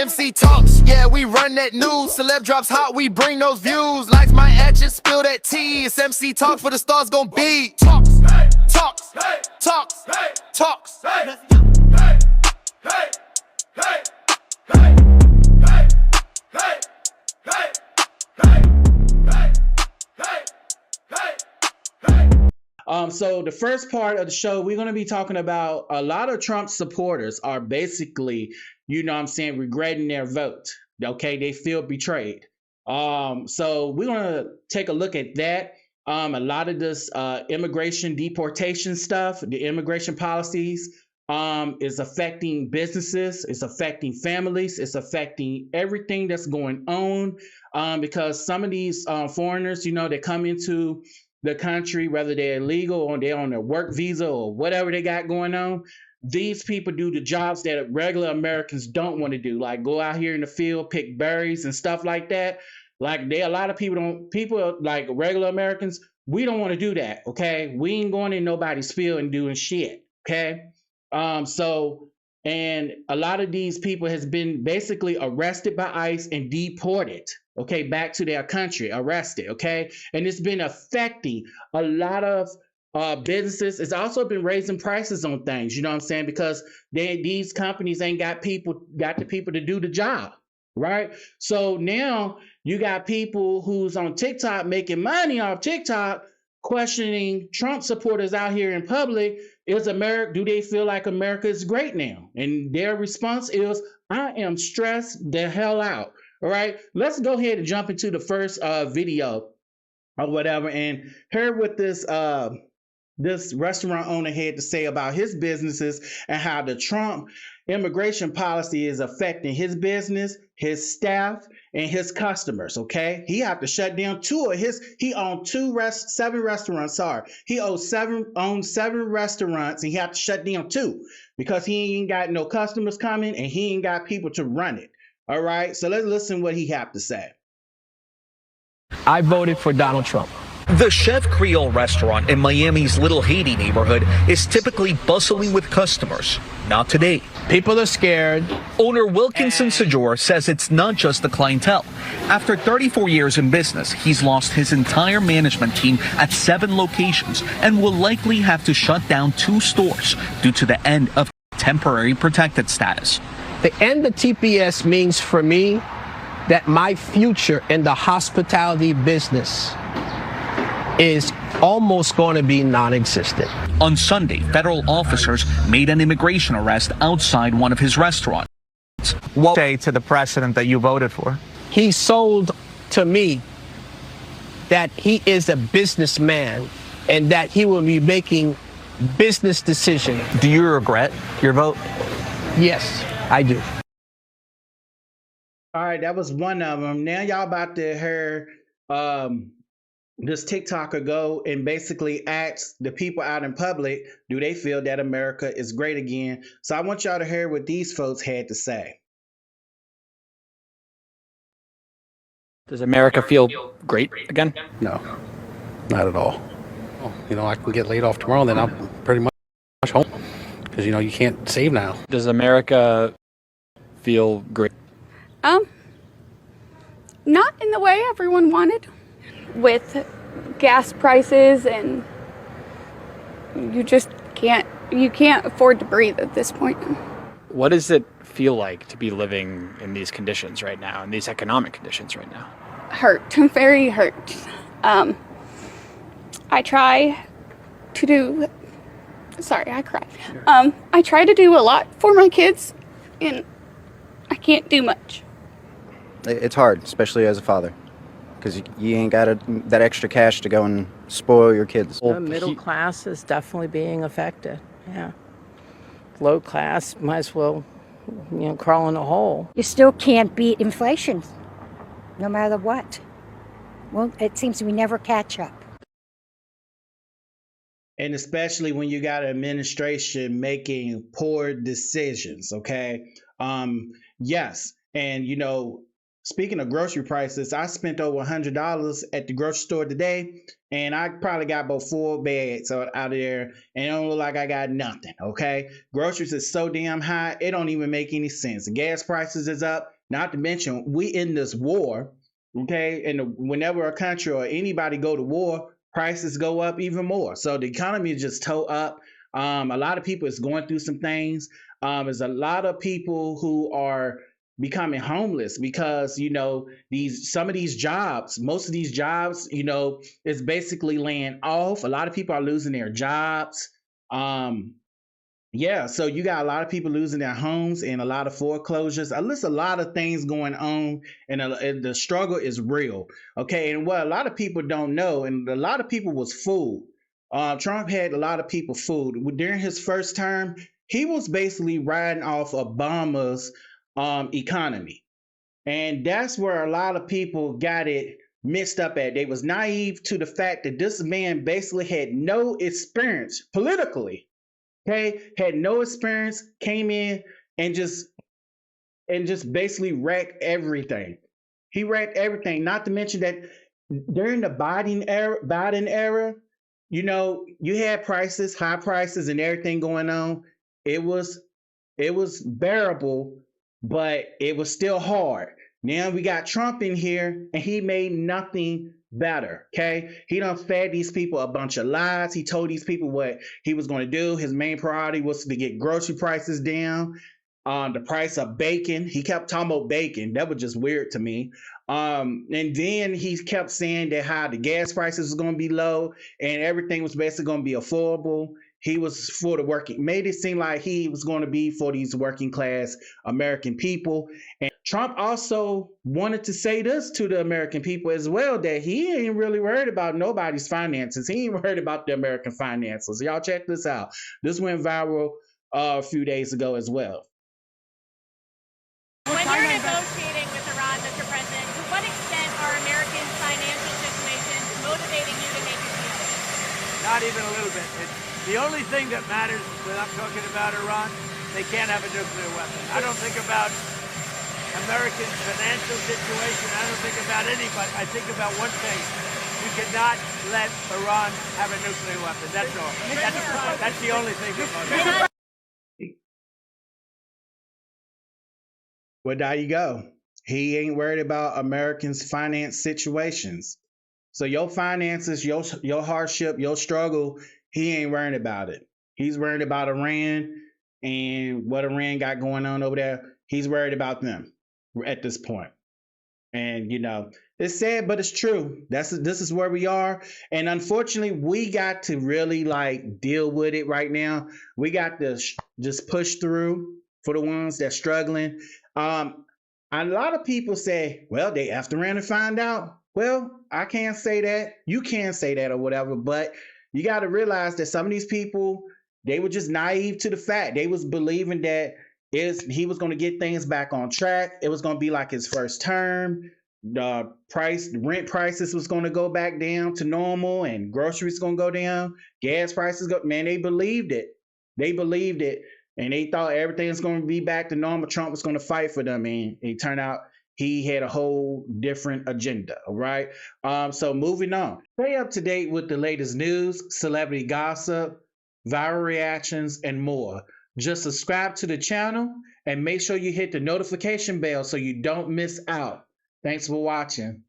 MC talks, yeah, we run that news. Celeb drops hot, we bring those views. Lights my actions, spill that tea. It's MC talk for the stars gon' be. Talks, talks, talks, talks. So the first part of the show, we're going to be talking about a lot of Trump supporters are basically, you know what I'm saying, regretting their vote. Okay, they feel betrayed. So we're going to take a look at that. A lot of this immigration deportation stuff, the immigration policies is affecting businesses, it's affecting families, it's affecting everything that's going on because some of these foreigners, you know, they come into the country, whether they're illegal or they're on a work visa or whatever they got going on. These people do the jobs that regular Americans don't want to do, like go out here in the field, pick berries and stuff like that. Like a lot of people like regular Americans, we don't want to do that. Okay, we ain't going in nobody's field and doing shit. Okay, and a lot of these people has been basically arrested by ICE and deported, okay, back to their country, arrested, okay? And it's been affecting a lot of businesses. It's also been raising prices on things, you know what I'm saying? Because these companies ain't got the people to do the job, right? So now you got people who's on TikTok making money off TikTok, questioning Trump supporters out here in public. Do they feel like America is great now? And their response is, I am stressed the hell out. All right, let's go ahead and jump into the first video or whatever and hear what this restaurant owner had to say about his businesses and how the Trump immigration policy is affecting his business, his staff, and his customers. Okay, he had to shut down he owned seven restaurants. He owns seven restaurants, and he had to shut down 2 because he ain't got no customers coming and he ain't got people to run it. All right, so let's listen what he had to say. I voted for Donald Trump. The Chef Creole restaurant in Miami's Little Haiti neighborhood is typically bustling with customers. Not today. People are scared. Owner Wilkinson Sajor says it's not just the clientele. After 34 years in business, he's lost his entire management team at 7 locations and will likely have to shut down 2 stores due to the end of temporary protected status. The end of TPS means for me that my future in the hospitality business is almost going to be non-existent. On Sunday, federal officers made an immigration arrest outside one of his restaurants. What say to the president that you voted for? He sold to me that he is a businessman and that he will be making business decisions. Do you regret your vote? Yes, I do. All right, that was one of them. Now y'all about to hear this TikToker go and basically ask the people out in public, do they feel that America is great again? So I want y'all to hear what these folks had to say. Does America feel great again? No, not at all. You know, I can get laid off tomorrow, then I'm pretty much home because, you know, you can't save now. Does America feel great? Not in the way everyone wanted, with gas prices, and you can't afford to breathe at this point. What does it feel like to be living in these conditions right now, in these economic conditions right now? Hurt, very hurt. I try to do, sorry, I cried. I try to do a lot for my kids, and I can't do much. It's hard, especially as a father, because you ain't got that extra cash to go and spoil your kids. The middle class is definitely being affected, yeah. Low class might as well, crawl in a hole. You still can't beat inflation, no matter what. Well, it seems we never catch up. And especially when you got an administration making poor decisions, okay? Yes, and speaking of grocery prices, I spent over $100 at the grocery store today, and I probably got about 4 bags out of there, and it don't look like I got nothing. Okay, groceries is so damn high, it don't even make any sense. The gas prices is up. Not to mention, we in this war. Okay, and whenever a country or anybody go to war, prices go up even more. So the economy is just toe up. A lot of people is going through some things. There's a lot of people who are becoming homeless because some of these jobs, most of these jobs, is basically laying off. A lot of people are losing their jobs. Yeah, so you got a lot of people losing their homes and a lot of foreclosures. There's a lot of things going on, and the struggle is real. Okay, and what a lot of people don't know, and a lot of people was fooled. Trump had a lot of people fooled. During his first term, he was basically riding off Obama's economy. And that's where a lot of people got it mixed up at. They was naive to the fact that this man basically had no experience politically. Okay, had no experience, came in and just basically wrecked everything. He wrecked everything. Not to mention that during the Biden era, you had high prices and everything going on. It was bearable, but it was still hard. Now we got Trump in here, and he made nothing better. Okay, he done fed these people a bunch of lies. He told these people what he was going to do. His main priority was to get grocery prices down. The price of bacon, he kept talking about bacon. That was just weird to me. And then he kept saying that how the gas prices was going to be low and everything was basically going to be affordable. He was for the working, made it seem like he was going to be for these working class American people. And Trump also wanted to say this to the American people as well, that he ain't really worried about nobody's finances. He ain't worried about the American finances. Y'all check this out. This went viral a few days ago as well. When you're negotiating with Iran, Mr. President, to what extent are Americans' financial situations motivating you to make a deal? Not even a little bit. The only thing that matters when I'm talking about Iran, they can't have a nuclear weapon. I don't think about American financial situation. I don't think about anybody. I think about one thing. We cannot let Iran have a nuclear weapon. That's all. That's the only thing that matters. Well, there you go. He ain't worried about Americans' finance situations. So your finances, your hardship, your struggle, he ain't worried about it. He's worried about Iran and what Iran got going on over there. He's worried about them at this point. And it's sad, but it's true. This is where we are. And unfortunately, we got to really deal with it right now. We got to just push through for the ones that's struggling. A lot of people say, well, they have to run and find out. Well, I can't say that. You can't say that or whatever, but you got to realize that some of these people, they were just naive to the fact. They was believing that he was going to get things back on track. It was going to be like his first term. The rent prices was going to go back down to normal, and groceries going to go down. Gas prices go. Man, they believed it. They believed it. And they thought everything's going to be back to normal. Trump was going to fight for them. And it turned out he had a whole different agenda. All right. So moving on. Stay up to date with the latest news, celebrity gossip, viral reactions, and more. Just subscribe to the channel and make sure you hit the notification bell so you don't miss out. Thanks for watching.